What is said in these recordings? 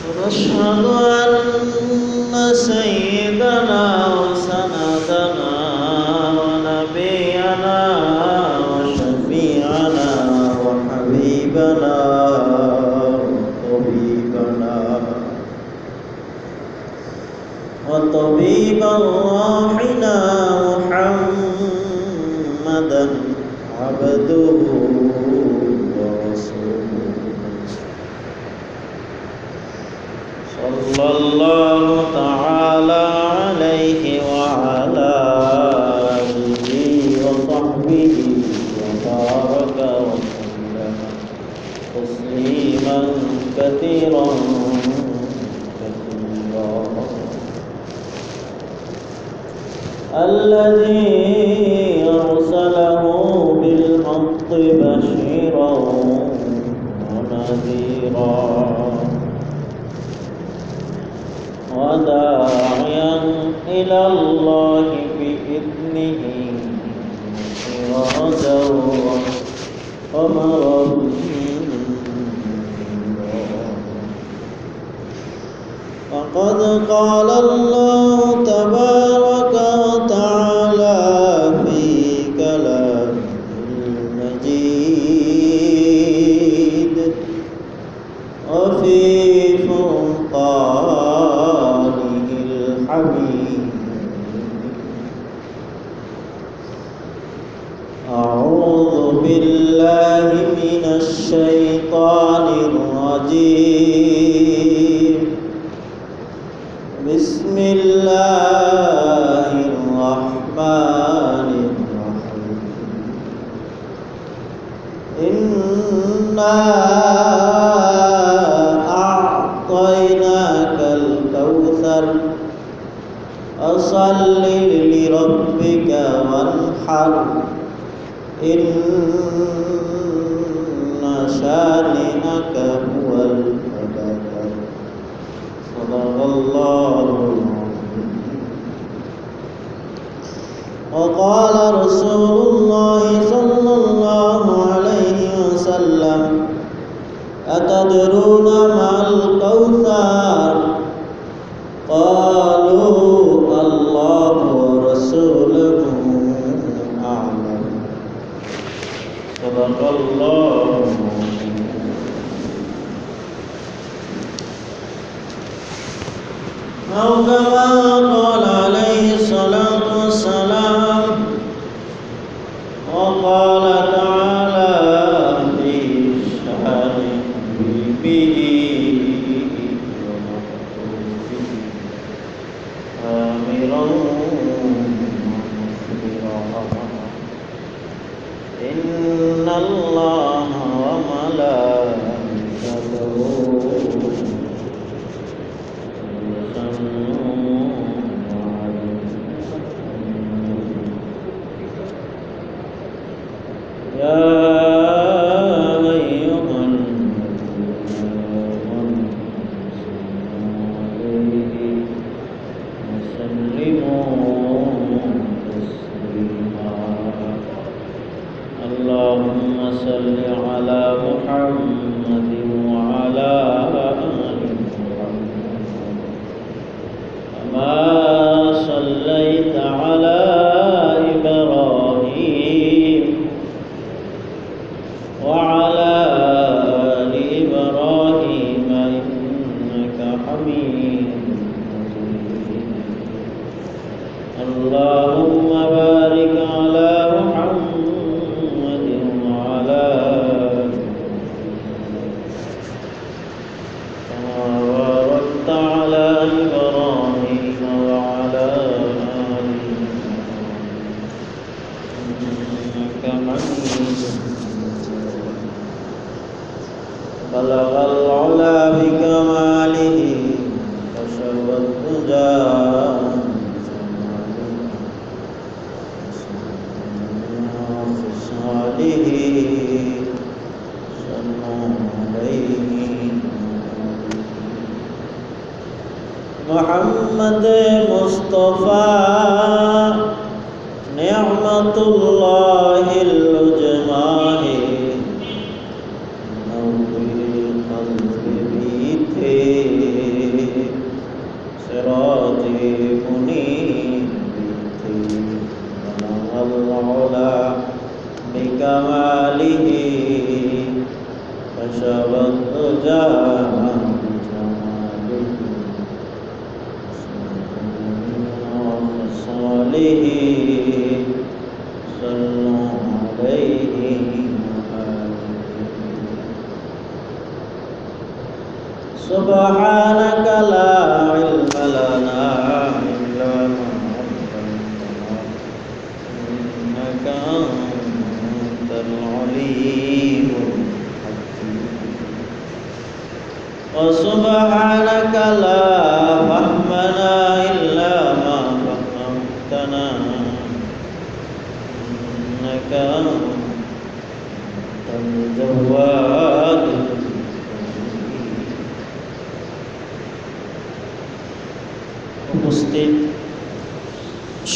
ونشهد أن سيدنا وسندنا ونبينا وشفيعنا وحبيبنا وطبيب أرواحنا محمدا عبده ورسوله صلى الله تعالى عليه وعلى آله وصحبه وبارك وسلم تسليما كثيرا الذي أرسله بالحق بشيرا ونذيرا وداعيا إلى الله بإذنه سراجا وقمرا فقد قال الله تبارك وتعالى في كلامه المجيد وفي فرقانه الحميد أعوذ بالله من الشيطان الرجيم بسم الله الرحمن الرحيم إنا أعطيناك الكوثر فصل لربك وانحر إن شانئك هو الأبتر صدق الله العظيم. وقال رسول الله صلى الله عليه وسلم أتدرون ما الكوثر؟ قالوا الله ورسوله أعلم. صدق الله العظيم. أو كما قال عليه الصلاة والسلام وقال تعالى في شأن به آمرا ومخبرا إن الله وملائكته اللهم صل على محمد وعلى آل محمد كما صليت على إبراهيم وعلى آل إبراهيم إنك حميد مجيد. اللهم بارك على محمد وعلى كما باركت على إبراهيم وعلى آل إنك حميد. بلغ العلا بكماله وشر الدجى خصاله صلوا عليه محمد مصطفى نعمة الله العظمى نور قلب بھی تھے العلا بكماله كشف الدجى عن جماله وخصاله صلوا عليه سبحانك لا علم لنا إلا ما علمتنا إنك أنت العليم الحكيم وسبحانك لا فهمنا إلا ما فهمتنا إنك أنت الجواد উপস্থিত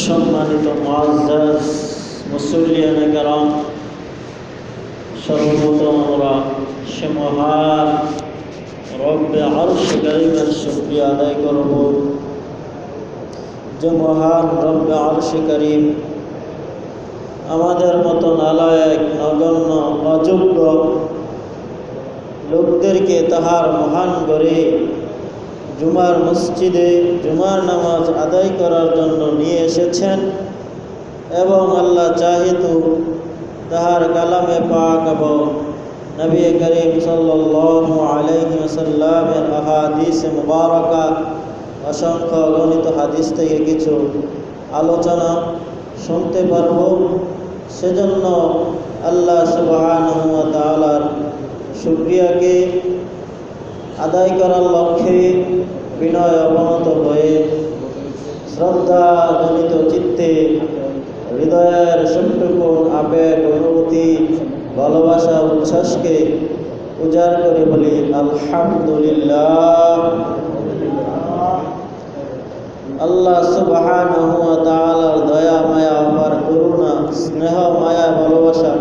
সম্মানিত মুআজ্জাজ মুসল্লিয়ানে কেরাম, সর্বপ্রথম আমরা সে মহান রব্বে আরশ কারীমের শুকরিয়া আদায় করব যে মহান রব্বে আরশ কারীম আমাদের মতো নালায়েক নগণ্য অযোগ্য লোকদেরকে তাহার মহান করে জুমার মসজিদে জুমার নামাজ আদায় করার জন্য নিয়ে এসেছেন এবং আল্লাহ চাহিতু তাহার কালামে পাক এবং নবী করিম সাল্লাল্লাহু আলাইহি ওয়াসাল্লামের আহাদিস মুবারাকা অসংখ্য গণিত হাদিস থেকে কিছু আলোচনা শুনতে পারব। সেজন্য আল্লাহ সুবহানাহু ওয়া তাআলার শুকরিয়াকে আদায় করার লক্ষ্যে বিনয় অবনত হয়ে শ্রদ্ধা জনিত চিত্তে হৃদয়ের সবটুকু আবেগ অনুভূতি ভালোবাসা উচ্ছ্বাসকে উজাড় করে বলি আলহামদুলিল্লাহ। আল্লাহ সুবহানাহু ওয়া তাআলার দয়া মায়া অপার করুণা স্নেহ মায়া ভালোবাসা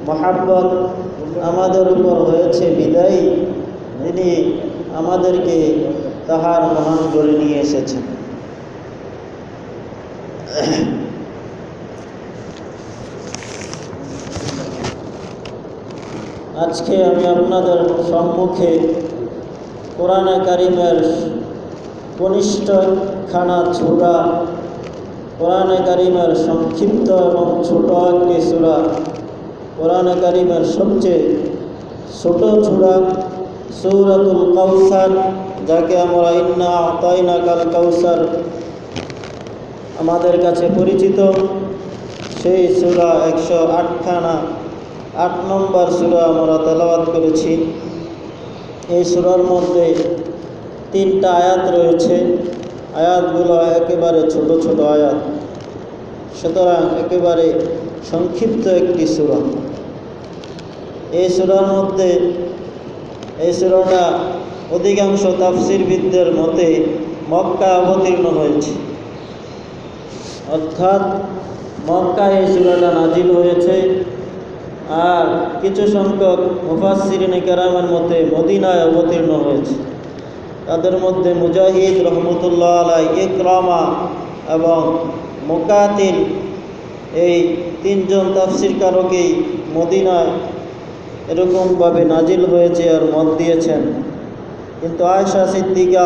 মহাব্বত আমাদের উপর হয়েছে বিদায়ী তিনি আমাদেরকে তাহার মহান করে নিয়ে এসেছেন। আজকে আমি আপনাদের সম্মুখে কোরআনে কারিমের কনিষ্ঠ খানা সূরা, কোরআনে কারিমের সংক্ষিপ্ত এবং ছোট একটি সূরা, কোরআনে কারিমের সবচেয়ে ছোট সূরা সূরাতুল কাউসার, যাকে আমরা ইন্না আতাইনাকাল কাউসার আমাদের কাছে পরিচিত, সেই সূরা 108 খানা 8 নম্বর সূরা আমরা তেলাওয়াত করেছি। এই সূরার মধ্যে 3টা আয়াত রয়েছে। আয়াতগুলো একেবারে ছোট ছোট আয়াত, সুতরাং একেবারে সংক্ষিপ্ত একটি সূরা। এই সূরার মধ্যে এই সূরাটা অধিকাংশ তাফসীরবিদদের মতে মক্কায় অবতীর্ণ হয়েছে, অর্থাৎ মক্কায় এই সূরাটা নাজিল হয়েছে। আর কিছু সংখ্যক মুফাসসিরিনে কেরামের মতে মদিনায় অবতীর্ণ হয়েছে। তাদের মধ্যে মুজাহিদ রহমতুল্লাহ আলাই, ইকরামা এবং মুকাতিল এই 3জন তাফসীরকারকেই মদিনায় এরকমভাবে নাজিল হয়েছে আর মত দিয়েছেন। কিন্তু আয়েশা সিদ্দিকা,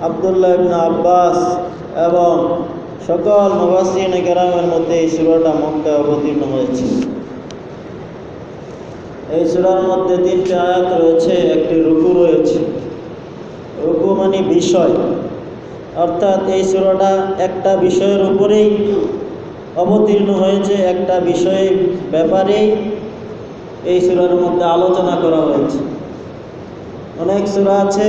আব্দুল্লাহ ইবনে আব্বাস এবং সকল মুফাসসিরিনে কেরামের মধ্যে এই সূরাটা মক্কায় অবতীর্ণ হয়েছে। এই সূরার মধ্যে 3টা আয়াত রয়েছে, একটি রুকু রয়েছে। রুকু মানে বিষয়, অর্থাৎ এই সূরাটা একটা বিষয়ের উপরেই অবতীর্ণ হয়েছে, একটা বিষয়ের ব্যাপারেই এই সূরার মধ্যে আলোচনা করা হয়েছে। অনেক সূরা আছে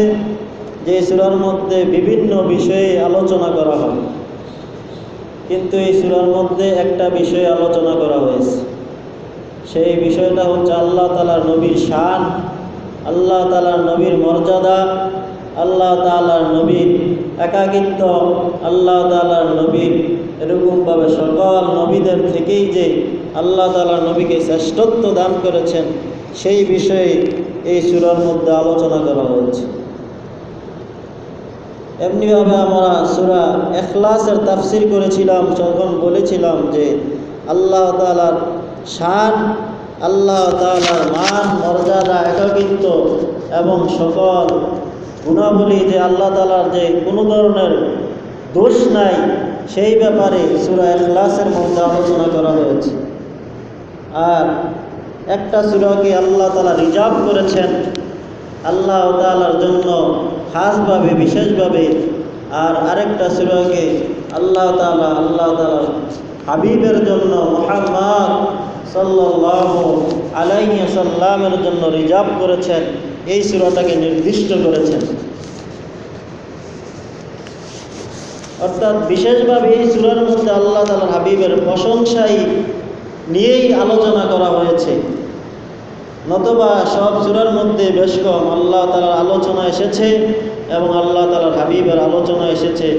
যে সূরার মধ্যে বিভিন্ন বিষয়ে আলোচনা করা হয়, কিন্তু এই সূরার মধ্যে একটা বিষয়ে আলোচনা করা হয়েছে। সেই বিষয়টা হচ্ছে আল্লাহ তাআলার নবীর শান, আল্লাহ তাআলার নবীর মর্যাদা, আল্লাহ তাআলার নবীর একাকিত্ব, আল্লাহ তাআলার নবীর এরকমভাবে সকল নবীদের থেকেই যে আল্লাহ তাআলা নবীকে শ্রেষ্ঠত্ব দান করেছেন, সেই বিষয়ে এই সূরার মধ্যে আলোচনা করা হয়েছে। এমনিভাবে আমরা সূরা ইখলাসের তাফসীর করেছিলাম, তখন বলেছিলাম যে আল্লাহ তাআলার শান, আল্লাহ তাআলার মান মর্যাদা একাকিত্ব এবং সকল গুণাবলী, যে আল্লাহ তাআলার যে কোনো ধরনের দোষ নাই, সেই ব্যাপারে সূরা ইখলাসের মধ্যে আলোচনা করা হয়েছে। আর একটা সূরাকে আল্লাহ তাআলা রিজার্ভ করেছেন আল্লাহ তাআলার জন্য খাসভাবে, বিশেষভাবে। আর আরেকটা সূরাকে আল্লাহ তাআলার হাবিবের জন্য, মুহাম্মদ সাল্লাল্লাহু আলাইহি ওয়াসাল্লামের জন্য রিজার্ভ করেছেন, এই সূরাটাকে নির্দিষ্ট করেছেন। অর্থাৎ বিশেষভাবে এই সূরার মধ্যে আল্লাহ তাআলার হাবিবের প্রশংসাই নিয়েই আলোচনা করা হয়েছে। নতুবা সব সূরার মধ্যে বেশ কম আল্লাহ তাআলার আলোচনা এসেছে এবং আল্লাহ তাআলার হাবিবের আলোচনা এসেছে,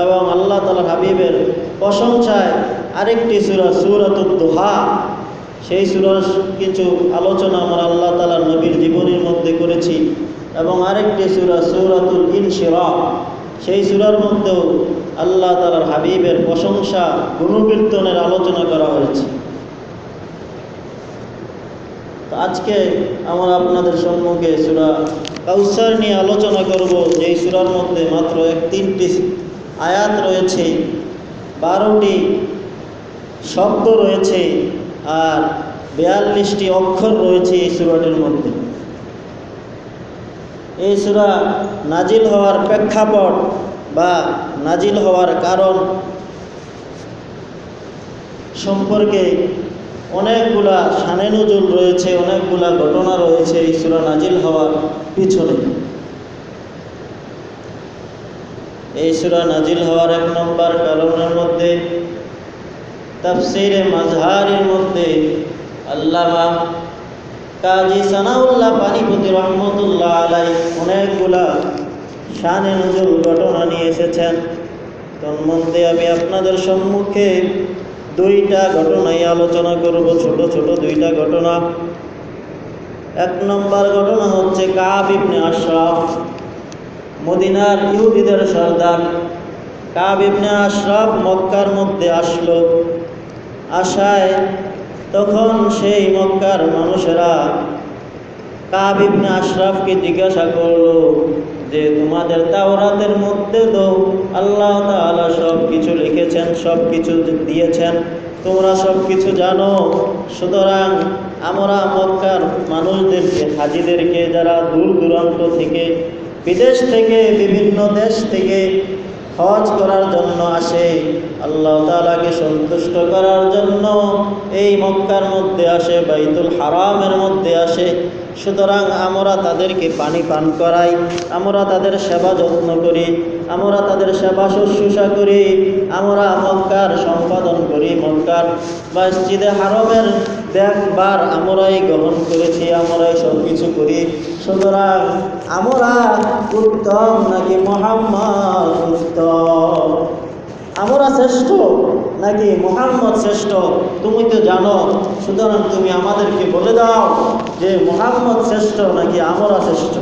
এবং আল্লাহ তাআলার হাবিবের প্রশংসায় আরেকটি সূরা সূরাতুদ দুহা, সেই সূরার কিছু আলোচনা আমরা আল্লাহ তাআলার নবীর জীবনীর মধ্যে করেছি। এবং আরেকটি সূরা সূরাতুল ইনশিরাহ, সেই সূরার মধ্যেও আল্লাহ তাআলার হাবিবের প্রশংসা গুণকীর্তনের আলোচনা করা হয়েছে। আজকে আমরা আপনাদের সম্মুখে সূরা কাউসার নিয়ে আলোচনা করব, যেই সূরার মধ্যে মাত্র 3টি আয়াত রয়েছে, 12টি শব্দ রয়েছে আর 42টি অক্ষর রয়েছে এই সূরাটির মধ্যে। এই সূরা নাজিল হওয়ার প্রেক্ষাপট বা নাজিল হওয়ার কারণ সম্পর্কে অনেকগুলা শানে নুজুল রয়েছে, অনেকগুলা ঘটনা রয়েছে এই সূরা নাজিল হওয়ার পিছনে। এই সূরা নাজিল হওয়ার 1 নম্বর কারণের মধ্যে তাফসীরে মাজহারের মধ্যে আল্লামা কাজী সানাউল্লাহ পানিপতি রহমতুল্লাহ আলাইহি অনেকগুলা শানে নুজুল ঘটনা নিয়ে এসেছেন। তার মধ্যে আমি আপনাদের সম্মুখে 2টা ঘটনাই আলোচনা করব, ছোট ছোট 2টা ঘটনা। 1 নম্বর ঘটনা হচ্ছে কাব ইবনে আশরাফ, মদিনার ইহুদিদের সর্দার কাব ইবনে আশরাফ মক্কার মধ্যে আসলো। আসায় তখন সেই মক্কার মানুষেরা কাব ইবনে আশরাফকে জিজ্ঞাসা করলো যে তোমাদের তাওরাতের মধ্যে তো আল্লাহ তাআলা সব কিছু লিখেছেন, সব কিছু দিয়েছেন, তোমরা সব কিছু জানো, সুতরাং আমরা মক্কার মানুষদেরকে, হাজিদেরকে, যারা দূর দূরান্ত থেকে, বিদেশ থেকে, বিভিন্ন দেশ থেকে হজ করার জন্য আসে, আল্লাহ তাআলাকে সন্তুষ্ট করার জন্য এই মক্কার মধ্যে আসে, বাইতুল হারামের মধ্যে আসে, সুতরাং আমরা তাদেরকে পানি পান করাই, আমরা তাদের সেবা যত্ন করি, আমরা তাদের সেবা শুশ্রূষা করি, আমরা মক্কার সম্পাদন করি, মক্কার মসজিদে হারামের দেখভার আমরাই গ্রহণ করেছি, আমরাই সব কিছু করি। সুতরাং আমরা উত্তম নাকি মুহাম্মদ উত্তম? আমরা শ্রেষ্ঠ নাকি মুহাম্মদ শ্রেষ্ঠ? তুমি তো জানো, সুতরাং তুমি আমাদেরকে বলে দাও যে মুহাম্মদ শ্রেষ্ঠ নাকি আমরা শ্রেষ্ঠ।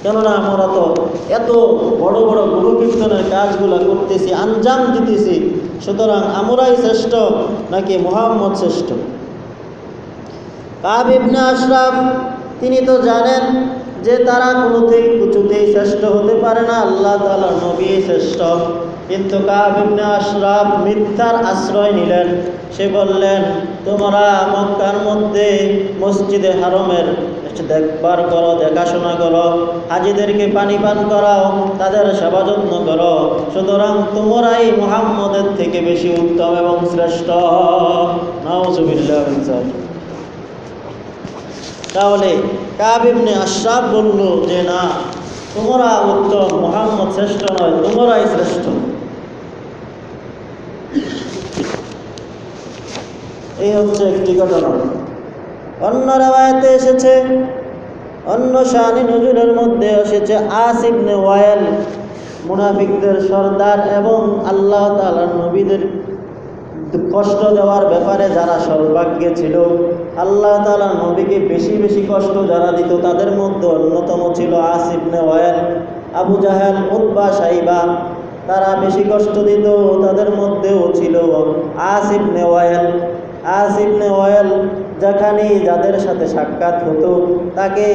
কেননা আমরা তো এত বড় বড় গুরুকীর্তনের কাজগুলো করতেছি, আঞ্জাম দিতেছি, সুতরাং আমরাই শ্রেষ্ঠ নাকি মুহাম্মদ শ্রেষ্ঠ? কাব ইবনে আশরাফ তিনি তো জানেন যে তারা কিছুতেই শ্রেষ্ঠ হতে পারে না, আল্লাহ তাআলার নবী শ্রেষ্ঠ। কিন্তু কাব ইবনে আশরাফ মিথ্যার আশ্রয় নিলেন। সে বললেন, তোমরা মক্কার মধ্যে মসজিদে হারামের দেখভার করো, দেখাশোনা করো, হাজিদেরকে পানি পান করাও, তাদের সেবা যত্ন করো, সুতরাং তোমরাই মুহাম্মদের থেকে বেশি উত্তম এবং শ্রেষ্ঠ। নাউজুবিল্লাহ। তাহলে কাব ইবনে আশরাফ বলল যে না, তোমরা উত্তম, মুহাম্মদ শ্রেষ্ঠ নয়, তোমরাই শ্রেষ্ঠ। এই হচ্ছে একটি ঘটনা। অন্য রাওয়ায়াতে এসেছে, অন্য শানে নুজুলের মধ্যে এসেছে আস ইবনে ওয়াইল মুনাফিকদের সর্দার এবং আল্লাহ তাআলার নবীদের কষ্ট দেওয়ার ব্যাপারে যারা সর্বাগ্যে ছিল, আল্লাহ তাআলার নবীকে বেশি বেশি কষ্ট যারা দিত, তাদের মধ্যে অন্যতম ছিল আস ইবনে ওয়াইল। আবু জাহেল, উতবা, সাইবা তারা বেশি কষ্ট দিত। তাদের মধ্যেও ছিল আস ইবনে ওয়াইল। আস ইবনে ওয়াইল যেখানেই যাদের সাথে সাক্ষাৎ হতো, তাকে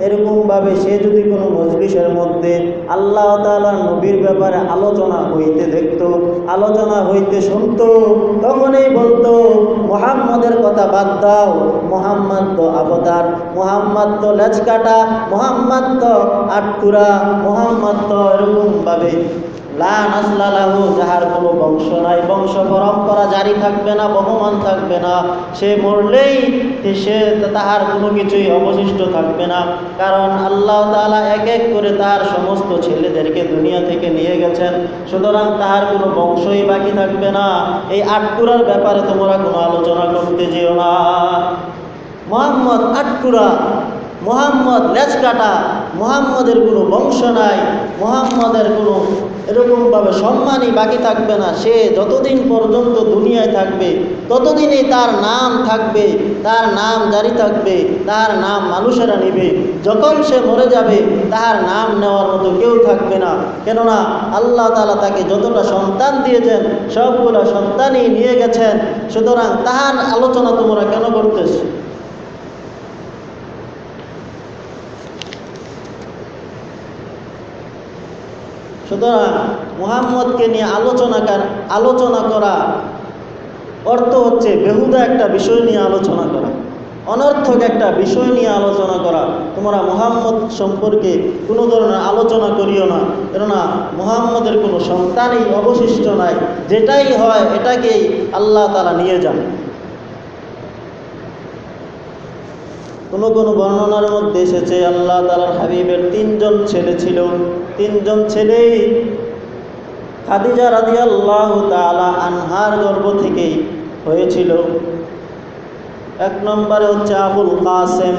এরকমভাবে সে যদি কোনো মজলিসের মধ্যে আল্লাহ তাআলার নবীর ব্যাপারে আলোচনা হইতে দেখত, আলোচনা হইতে শুনত, তখনই বলতো, মুহাম্মদের কথা বাদ দাও, মুহাম্মদ তো অবতার, মুহাম্মদ তো লেজ কাটা, মুহাম্মদ তো আটকুরা, মুহাম্মদ তো এরকমভাবে লা নাসলা লাহু, যাহার কোনো বংশ নাই, বংশ পরম্পরা জারি থাকবে না, বহমান থাকবে না, সে মরলেই সে তাহার কোনো কিছুই অবশিষ্ট থাকবে না। কারণ আল্লাহ তাআলা এক এক করে তার সমস্ত ছেলেদেরকে দুনিয়া থেকে নিয়ে গেছেন, সুতরাং তাহার কোনো বংশই বাকি থাকবে না। এই আটকুরার ব্যাপারে তোমরা কোনো আলোচনা করতে যেও না। মুহাম্মদ আটকুরা, মুহাম্মদ লেজ কাটা, মুহাম্মদের কোনো বংশ নাই, মুহাম্মদের কোনো এরকমভাবে সম্মানই বাকি থাকবে না। সে যতদিন পর্যন্ত দুনিয়ায় থাকবে ততদিনই তার নাম থাকবে, তার নাম জারি থাকবে, তার নাম মানুষেরা নেবে। যখন সে মরে যাবে তার নাম নেওয়ার মতো কেউ থাকবে না। কেননা আল্লাহ তাআলা তাকে যতটা সন্তান দিয়েছেন সবগুলো সন্তানই নিয়ে গেছেন। সুতরাং তাহার আলোচনা তোমরা কেন করতেছ? সুতরাং মুহাম্মদকে নিয়ে আলোচনা করা অর্থ হচ্ছে বেহুদা একটা বিষয় নিয়ে আলোচনা করা, অনর্থক একটা বিষয় নিয়ে আলোচনা করা। তোমরা মুহাম্মদ সম্পর্কে কোনো ধরনের আলোচনা করিও না, কেননা মুহাম্মদের কোনো সন্তানই অবশিষ্ট নাই। যেটাই হয় এটাকেই আল্লাহ তাআলা নিয়ে যান। কোনো কোনো বর্ণনার মধ্যে এসেছে আল্লাহ তাআলার হাবিবের 3 জন ছেলে ছিল। 3 জন ছেলেই খাদিজা রাদিয়াল্লাহু তাআলা আনহার গর্ভ থেকেই হয়েছিল। 1 নম্বরে হচ্ছে আবুল কাসেম,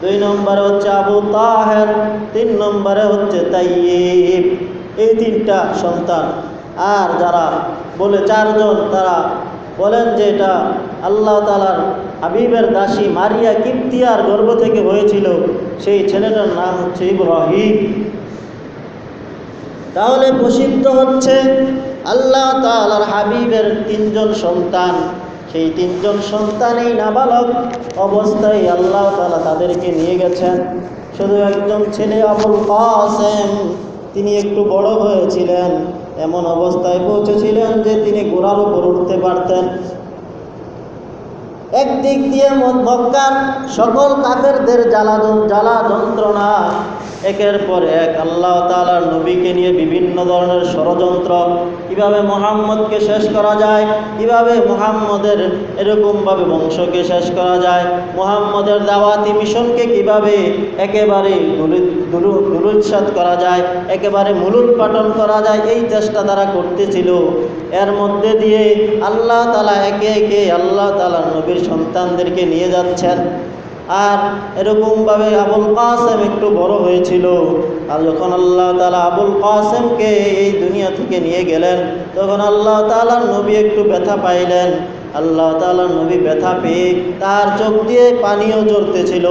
2 নম্বরে হচ্ছে আবু তাহের, 3 নম্বরে হচ্ছে তাইয়িব। এই 3টা সন্তান। আর যারা বলে 4 জন, তারা বলেন যে এটা আল্লাহ তাআলার হাবিবের দাসী মারিয়া কিপ্তিয়ার গর্ভ থেকে হয়েছিল। সেই ছেলেটার নাম হচ্ছে ইব্রাহিম। তাহলে প্রসিদ্ধ হচ্ছে আল্লাহ তাআলার হাবিবের 3 জন সন্তান। সেই 3 জন সন্তানেই নাবালক অবস্থায় আল্লাহ তাআলা তাদেরকে নিয়ে গেছেন। শুধু একজন ছেলে আবুল কাসেম, তিনি একটু বড় হয়েছিলেন, এমন অবস্থায় পৌঁছেছিলেন যে তিনি ঘোড়ার উপর উঠতে পারতেন। একদিক দিয়ে মক্কার সকল কাফেরদের জ্বালা যন্ত্রণা, একের পর এক আল্লাহ তাআলার নবীকে নিয়ে বিভিন্ন ধরনের ষড়যন্ত্র, কিভাবে মুহাম্মদকে শেষ করা যায়, কিভাবে মুহাম্মদের এরকমভাবে বংশকে শেষ করা যায়, মুহাম্মদের দাওয়াতি মিশনকে কিভাবে একেবারে দুরুৎসাত করা যায়, একেবারে মূলোৎপাটন করা যায়, এই চেষ্টা তারা করতেছিল। এর মধ্যে দিয়ে আল্লাহ তাআলা একে একে আল্লাহ তাআলার নবীর সন্তানদেরকে নিয়ে যাচ্ছেন। আর এরকমভাবে আবুল কাসেম একটু বড় হয়েছিল। আর যখন আল্লাহ তাআলা আবুল কাসেমকে এই দুনিয়া থেকে নিয়ে গেলেন, তখন আল্লাহ তাআলার নবী একটু ব্যথা পাইলেন। আল্লাহ তাআলার নবী ব্যথা পেয়ে তার চোখ দিয়ে পানিও ঝরতেছিল।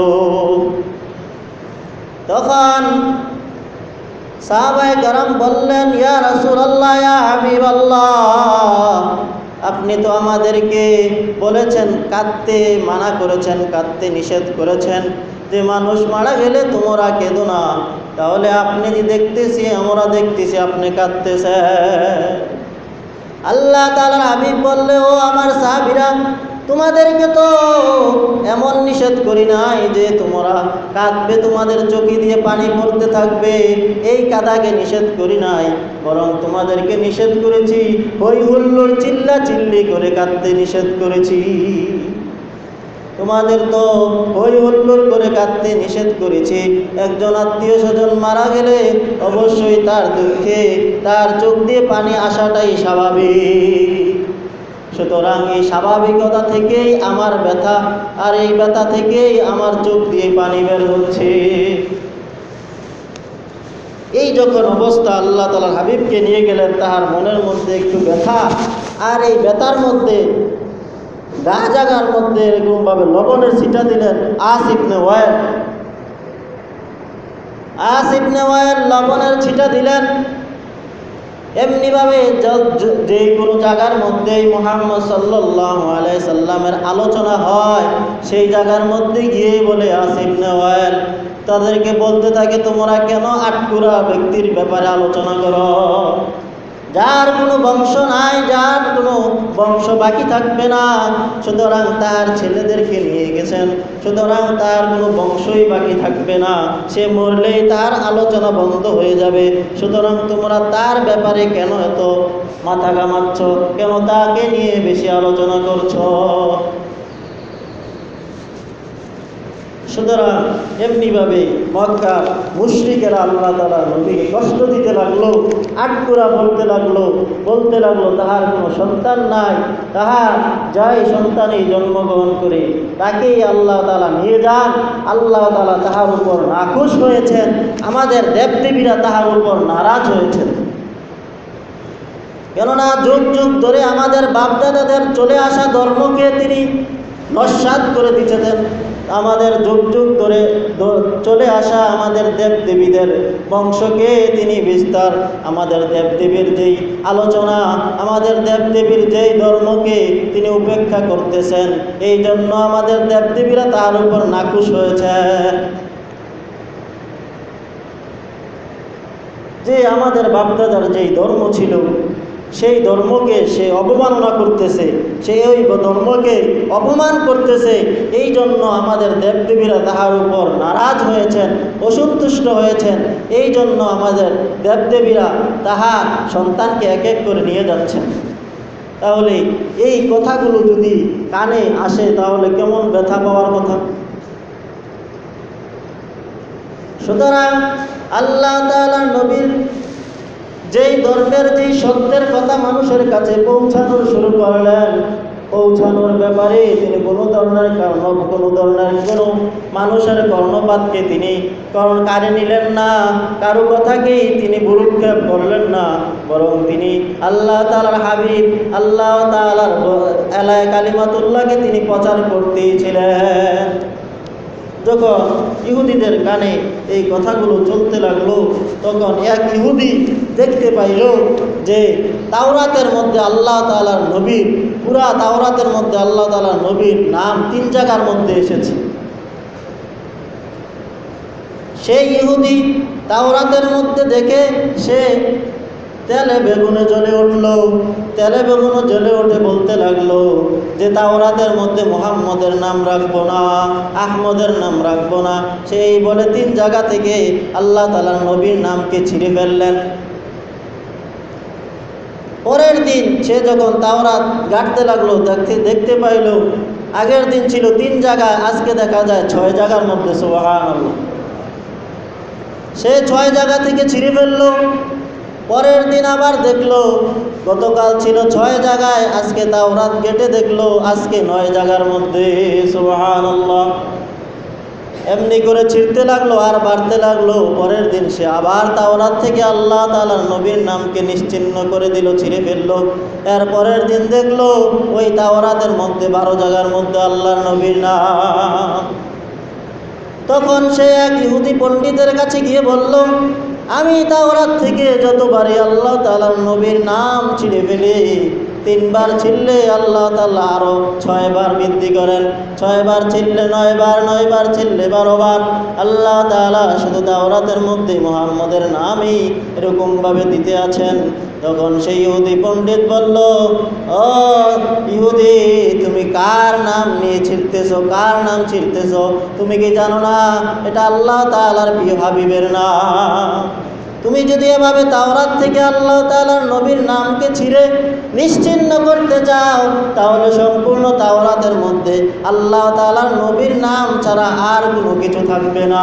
তখন সাহাবায়ে কেরাম বললেন, ইয়া রাসূলুল্লাহ, ইয়া হাবিবাল্লাহ, আপনি তো আমাদেরকে বলেছেন, কাঁদতে মানা করেছেন, কাঁদতে নিষেধ করেছেন, যে মানুষ মারা গেলে তোমরা কেঁদো না। তাহলে আপনি দেখতেছি, আমরা দেখতেছি আপনি কাঁদতেছেন। আল্লাহ তাআলার হাবিব বললে, ও আমার সাহাবীরা, তোমাদেরকে তো এমন নিষেধ করি নাই যে তোমরা কাঁদবে, তোমাদের চোখে দিয়ে পানি পড়তে থাকবে, এই কাদাকে নিষেধ করি নাই। বরং তোমাদেরকে নিষেধ করেছি হই হুল্লোড় চিল্লা চিল্লি করে কাঁদতে নিষেধ করেছি। তোমাদের তো হই হুল্লোড় করে কাঁদতে নিষেধ করেছি। একজন আত্মীয় স্বজন মারা গেলে অবশ্যই তার দুঃখে তার চোখ দিয়ে পানি আসাটাই স্বাভাবিক। সুতরাং এই স্বাভাবিকতা থেকেই আমার ব্যথা, আর এই ব্যথা থেকেই আমার চোখ দিয়ে পানি বের হচ্ছে। এই যখন অবস্থা, আল্লাহ তাআলার হাবিবকে নিয়ে গেলেন, তাহার মনের মধ্যে একটু ব্যথা, আর এই ব্যথার মধ্যে গা জাগার মধ্যে এরকমভাবে লবণের ছিটা দিলেন। আস ইবনে ওয়াইল লবণের ছিটা দিলেন। এমনিভাবে যে কোনো জায়গার মধ্যেই মুহাম্মদ সাল্লাল্লাহু আলাইহি সাল্লামের আলোচনা হয়, সেই জায়গার মধ্যে গিয়ে বলে আসিফ ইবনে ওয়াইল তাদেরকে বলতে থাকে, তোমরা কেন আটকুরা ব্যক্তির ব্যাপারে আলোচনা করো, যার কোনো বংশ নাই, যার কোনো বংশ বাকি থাকবে না, সুতরাং তার ছেলেদেরকে নিয়ে গেছেন, সুতরাং তার কোনো বংশই বাকি থাকবে না, সে মরলেই তার আলোচনা বন্ধ হয়ে যাবে, সুতরাং তোমরা তার ব্যাপারে কেন এত মাথা ঘামাচ্ছ, কেন তাকে নিয়ে বেশি আলোচনা করছো। সুতরাং এমনিভাবে মক্কার মুশরিকেরা আল্লাহ তাআলা নবীকে কষ্ট দিতে লাগলো, আটকুরা বলতে লাগলো তাহার কোনো সন্তান নাই, তাহার যাই সন্তানই জন্মগ্রহণ করে তাকেই আল্লাহ তাআলা নিয়ে যান, আল্লাহ তাআলা তাহার উপর নাখুশ হয়েছেন, আমাদের দেবদেবীরা তাহার উপর নারাজ হয়েছেন। কেননা যুগ যুগ ধরে আমাদের বাপদাদাদের চলে আসা ধর্মকে তিনি নস্যাৎ করে দিয়েছেন, আমাদের যুগ যুগ ধরে চলে আসা আমাদের দেবদেবীদের বংশকে তিনি বিস্তার, আমাদের দেবদেবীর যেই আলোচনা, আমাদের দেবদেবীর যেই ধর্মকে তিনি উপেক্ষা করতেছেন, এই জন্য আমাদের দেবদেবীরা তার উপর নাখুশ হয়েছে। যে আমাদের বাপদাদার যেই ধর্ম ছিল সেই ধর্মকে সে অবমাননা করতেছে, সে ওই ধর্মকে অপমান করতেছে, এই জন্য আমাদের দেবদেবীরা তাহার উপর নারাজ হয়েছেন, অসন্তুষ্ট হয়েছেন, এই জন্য আমাদের দেবদেবীরা তাহার সন্তানকে এক এক করে নিয়ে যাচ্ছেন। তাহলে এই কথাগুলো যদি কানে আসে তাহলে কেমন ব্যথা পাওয়ার কথা। সুতরাং আল্লাহ তাআলা নবীর যেই ধর্মের যেই সত্যের কথা মানুষের কাছে পৌঁছানোর শুরু করলেন, পৌঁছানোর ব্যাপারে তিনি কোনো ধরনের কোনো মানুষের কর্ণপাতকে তিনি কারে নিলেন না, কারো কথাকেই তিনি ভ্রূক্ষেপ করলেন না, বরং তিনি আল্লাহ তাআলার হাবিব, আল্লাহ তাআলার এলায় কালিমাতুল্লাহকে তিনি প্রচার করতেছিলেন। যখন ইহুদিদের কানে এই কথাগুলো চলতে লাগলো, তখন এক ইহুদি দেখতে পাইল যে তাওরাতের মধ্যে আল্লাহ তাআলার নবীর, পুরা তাওরাতের মধ্যে আল্লাহ তাআলার নবীর নাম 3 জায়গার মধ্যে এসেছে। সেই ইহুদি তাওরাতের মধ্যে দেখে সে তেলে বেগুনে জ্বলে উঠে বলতে লাগলো যে তাওরাতের মধ্যে মুহাম্মদের নাম রাখবো না, আহমদের নাম রাখবো না। সেই বলে 3 জায়গা থেকে আল্লাহ তাআলার নবীর নামকে ছিঁড়ে ফেললেন। পরের দিন সে যখন তাওরাত ঘাঁটতে লাগলো, দেখতে পাইল আগের দিন ছিল 3 জায়গায়, আজকে দেখা যায় 6 জায়গার মধ্যে। সুবহানাল্লাহ। সে 6 জায়গা থেকে ছিঁড়ে ফেললো। পরের দিন আবার দেখলো গতকাল ছিল 6 জায়গায়, আজকে তাওরাত কেটে দেখলো আজকে 9 জায়গার মধ্যে। সুবহানাল্লাহ। এমনি করে ছিঁড়তে লাগলো আর বাড়তে লাগলো। পরের দিন সে আবার তাওরাত থেকে আল্লাহ তাআলার নবীর নামকে নিশ্চিহ্ন করে দিল, ছিঁড়ে ফেললো। এর পরের দিন দেখলো ওই তাওরাতের মধ্যে 12 জায়গার মধ্যে আল্লাহর নবীর নাম। তখন সে এক ইহুদি পণ্ডিতের কাছে গিয়ে বলল, আমি তাওরাত থেকে যতবারই আল্লাহ তাআলার নবীর নাম ছিঁড়ে ফেলি, 3 বার ছিঁড়লে আল্লাহ তাআলা আরো 6 বার বৃদ্ধি করেন, 6 বার ছিঁড়লে 9 বার, 9 বার ছিঁড়লে 12 বার। আল্লাহ তাআলা শুধু তাওরাতের মধ্যে মুহাম্মদের নামই এরকমভাবে দিতে আছেন। তখন সেই ইহুদি পণ্ডিত বলল, ও ইহুদি, তুমি কার নাম নিয়ে ছিঁড়তেছো, কার নাম ছিঁড়তেছো? তুমি কি জানো না এটা আল্লাহ তাআলার প্রিয় হাবিবের নাম? তুমি যদি এভাবে তাওরাত থেকে আল্লাহ তাআলার নবীর নামকে ছিঁড়ে নিশ্চিহ্ন করতে চাও, তাহলে সম্পূর্ণ তাওরাতের মধ্যে আল্লাহ তাআলার নবীর নাম ছাড়া আর কোনো কিছু থাকবে না।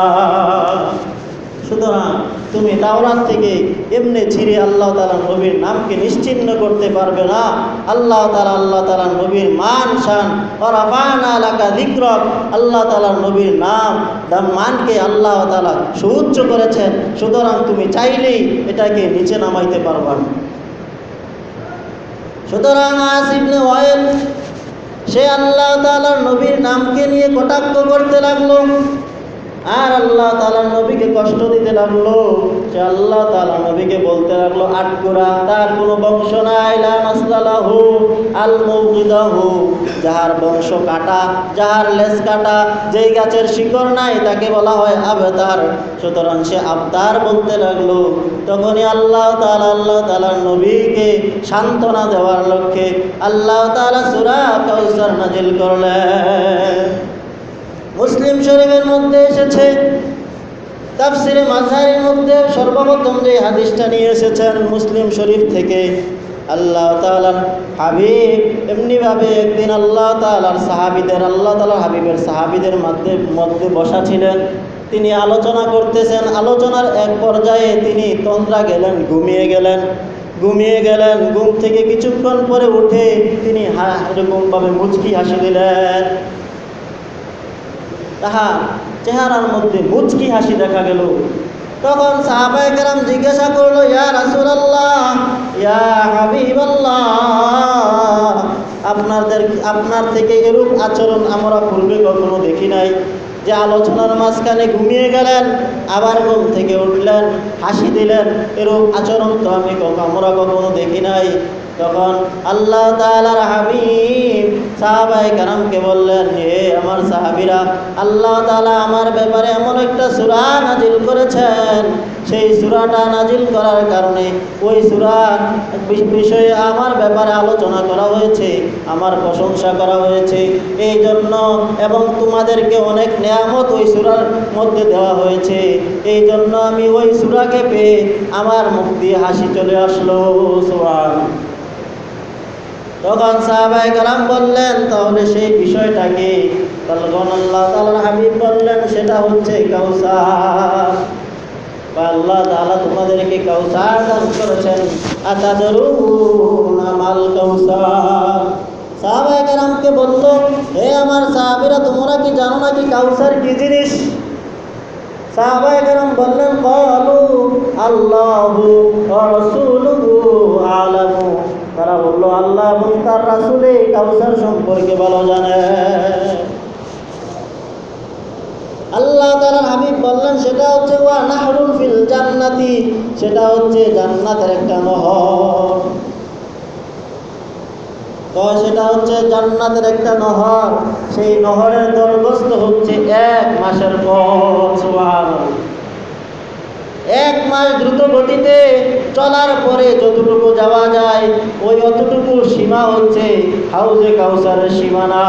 সুতরাং তুমি তাওরাত থেকে এমনি ছিঁড়ে আল্লাহ তাআলার নবীর নামকে নিশ্চিহ্ন করতে পারবে না। আল্লাহ তাআলার নবীর মান শান ওয়ারাফা'না লাকা যিকরাক, আল্লাহ তাআলার নবীর নাম মানকে আল্লাহ তাআলা সুউচ্চ করেছেন। সুতরাং তুমি চাইলেই এটাকে নিচে নামাইতে পারবা না। সুতরাং আসিফ ইবনে ওয়াইল সে আল্লাহ তাআলার নবীর নামকে নিয়ে কটাক্ষ করতে লাগলো। আর আল্লাহ তাআলা নবীকে কষ্ট দিতে লাগলো। সে আল্লাহ তাআলা নবীকে বলতে লাগলো আটকুরা, তার কোনো বংশ নাই, লা নাসলাহু আল মুগিদাহু, যাহার বংশ কাটা, যাহার লেজ কাটা, যেই গাছের শিকড় নাই তাকে বলা হয় আবতার। সুতরাং সে আবতার বলতে লাগলো। তখনই আল্লাহ তাআলার নবীকে সান্ত্বনা দেওয়ার লক্ষ্যে আল্লাহ তাআলা সূরা কাউসার নাজিল করলেন। মুসলিম শরীফের মধ্যে এসেছে, তাফসিরে মাযহারির মধ্যে সর্বপ্রথম যে হাদিসটা নিয়ে এসেছেন মুসলিম শরীফ থেকে, আল্লাহ তাআলার হাবিব এমনিভাবে একদিন আল্লাহ তাআলার হাবিবের সাহাবীদের মধ্যে বসা ছিলেন। তিনি আলোচনা করতেছেন। আলোচনার এক পর্যায়ে তিনি তন্দ্রা গেলেন, ঘুমিয়ে গেলেন। ঘুম থেকে কিছুক্ষণ পরে উঠে তিনি এরকমভাবে মুচকি হাসি দিলেন। তাহার চেহারার মধ্যে মুচকি হাসি দেখা গেল। তখন সাহাবায়ে কেরাম জিজ্ঞাসা করলো, ইয়া রাসূলুল্লাহ, ইয়া হাবিবাল্লাহ, আপনার থেকে এরূপ আচরণ আমরা পূর্বে কখনো দেখি নাই, যে আলোচনার মাঝখানে ঘুমিয়ে গেলেন, আবার ঘুম থেকে উঠলেন, হাসি দিলেন, এরূপ আচরণ তো আমরা কখনো দেখি নাই। তখন আল্লাহ তাআলার হাবিব সাহাবায়ে কেরামকে বললেন, হে আমার সাহাবীরা, আল্লাহ তাআলা আমার ব্যাপারে এমন একটা সূরা নাজিল করেছেন, সেই সূরাটা নাজিল করার কারণে ওই সূরার বিষয়ে আমার ব্যাপারে আলোচনা করা হয়েছে, আমার প্রশংসা করা হয়েছে এই জন্য, এবং তোমাদেরকে অনেক নেয়ামত ওই সূরার মধ্যে দেওয়া হয়েছে, এই জন্য আমি ওই সূরাকে পেয়ে আমার মুখ দিয়ে হাসি চলে আসলো। সুবহানাল্লাহ। তখন সাহাবায়ে কেরাম বললেন, তাহলে সেই বিষয়টা কি? তখন আল্লাহ তাআলার হাবিব বললেন, সেটা হচ্ছে কাউসার। আল্লাহ তাআলা তোমাদেরকে কাউসার দান করেছেন। আতাদরুনা মাল কাউসার। সাহাবায়ে কেরামকে বলল, হে আমার সাহাবীরা, তোমরা কি জানো না কি কাউসার কি জিনিস? সাহাবায়ে কেরাম বললেন, ক্বালু আল্লাহু ওয়া রাসূলুহু আ'লামু। তারা বলল, আল্লাহ এবং তার রাসূল কাউসার সম্পর্কে ভালো জানে। আল্লাহ তাআলার হাবিব বললেন, সেটা হচ্ছে ওয়া নাহরুন ফিল জান্নাতি, সেটা হচ্ছে জান্নাতের একটা নহর। তো সেটা হচ্ছে জান্নাতের একটা নহর। সেই নহরের দৈর্ঘ্য হচ্ছে 1 মাসের পথ। সুবহানাল্লাহ। 1 মাস দ্রুত গতিতে চলার পরে যতটুকু যাওয়া যায়, ওই অতটুকু সীমা হচ্ছে হাউজে কাউসারের সীমানা।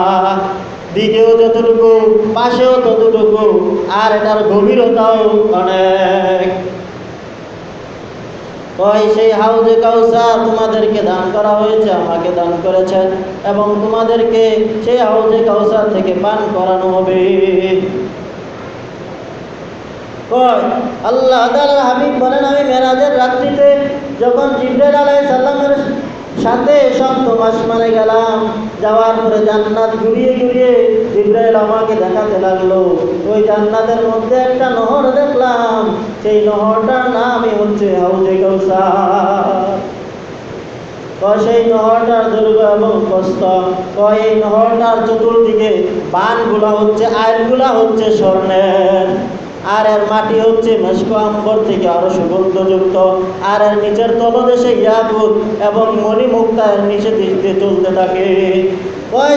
দিকেও যতটুকু, পাশেও ততটুকু, আর এটার গভীরতাও অনেক। সেই হাউজে কাউসার তোমাদেরকে দান করা হয়েছে, আমাকে দান করেছেন, এবং তোমাদেরকে সেই হাউজে কাউসার থেকে পান করানো হবে। আল্লাহ তাআলার হাবিব বলেন, আমি মেরাজের রাত্রিতে যখন জিবরাইল আলাইহিস সালামের সাথে সপ্তম আসমানে গেলাম, যাওয়ার পরে জান্নাত ঘুরিয়ে জিবরাইল আমাকে দেখাতে লাগলো। ওই জান্নাতের মধ্যে একটা নহর দেখলাম, সেই নহরটার নামই হচ্ছে হাউজে কাউসার। সেই নহরটার দৈর্ঘ্য এবং প্রস্থ, এই নহরটার চতুর্দিকে বানগুলা হচ্ছে, আইলগুলা হচ্ছে স্বর্ণের, আর এর মাটি হচ্ছে মেশকো আম্বর থেকে আরো সুগন্ধযুক্ত, আর এর নিচের তলদেশে ইয়াকুত এবং মণিমুক্তা এর নিচে দিয়ে চলতে থাকে।